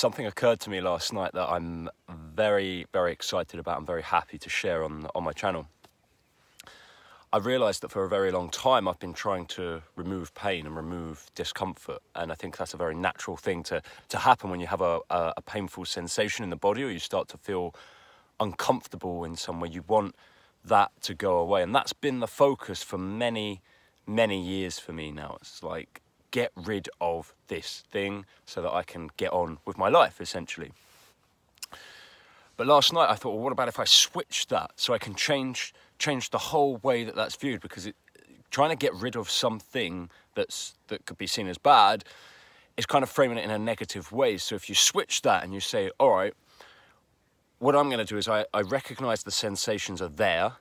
something occurred to me last night that I'm very, very excited about and very happy to share on my channel. I realised that for a very long time I've been trying to remove pain and remove discomfort, and I think that's a very natural thing to happen when you have a painful sensation in the body, or you start to feel uncomfortable in some way. You want that to go away, and that's been the focus for many, many years for me now. It's like, get rid of this thing so that I can get on with my life, essentially. But last night I thought, well, what about if I switch that so I can change the whole way that that's viewed? Because trying to get rid of something that could be seen as bad is kind of framing it in a negative way. So if you switch that and you say, all right, what I'm going to do is I recognize the sensations are there,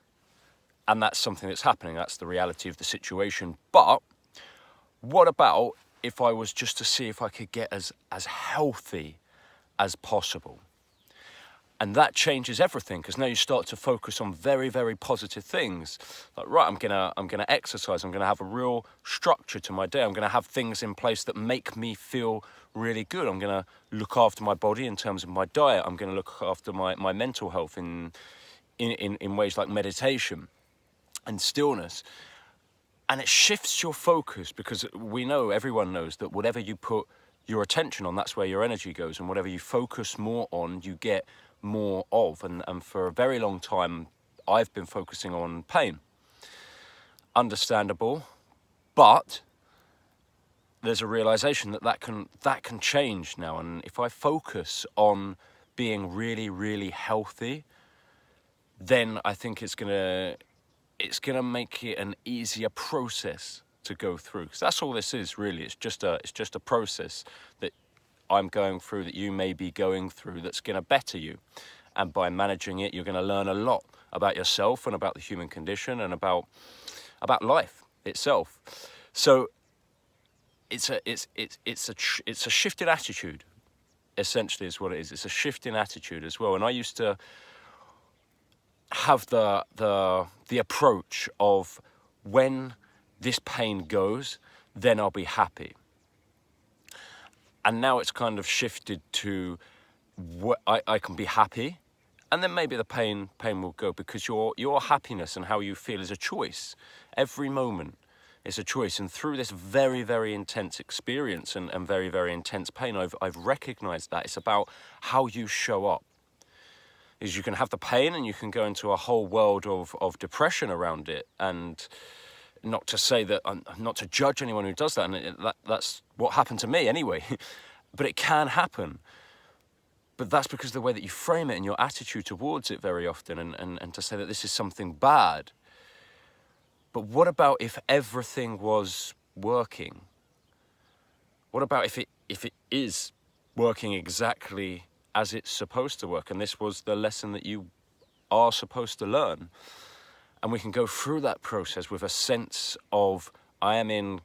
and that's something that's happening. That's the reality of the situation. But what about if I was just to see if I could get as healthy as possible? And that changes everything, because now you start to focus on very, very positive things. Like, right, I'm gonna exercise. I'm gonna have a real structure to my day. I'm gonna have things in place that make me feel really good. I'm gonna look after my body in terms of my diet. I'm gonna look after my mental health in ways like meditation and stillness. And it shifts your focus, because we know, everyone knows, that whatever you put your attention on, that's where your energy goes. And whatever you focus more on, you get more of. And for a very long time, I've been focusing on pain. Understandable, but there's a realization that can change now. And if I focus on being really, really healthy, then I think it's gonna make it an easier process to go through. Because that's all this is, really. It's just a process that I'm going through, that you may be going through, that's going to better you. And by managing it, you're going to learn a lot about yourself and about the human condition and about life itself. So it's a shift in attitude, essentially, is what it is. It's a shift in attitude as well. And I used to have the approach of, when this pain goes, then I'll be happy. And now it's kind of shifted to, I can be happy, and then maybe the pain will go, because your happiness and how you feel is a choice. Every moment is a choice. And through this very, very intense experience and very, very intense pain, I've recognized that it's about how you show up. Is you can have the pain and you can go into a whole world of depression around it. And not to say that, not to judge anyone who does that, and that's what happened to me anyway, but it can happen. But that's because of the way that you frame it and your attitude towards it very often, and to say that this is something bad. But what about if everything was working? What about if it is working exactly as it's supposed to work, and this was the lesson that you are supposed to learn? And we can go through that process with a sense of, I am in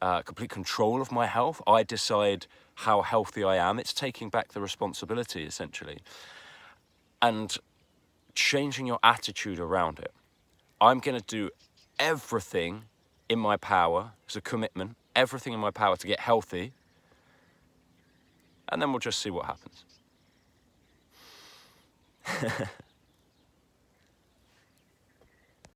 complete control of my health. I decide how healthy I am. It's taking back the responsibility, essentially. And changing your attitude around it. I'm going to do everything in my power, as a commitment, everything in my power to get healthy. And then we'll just see what happens.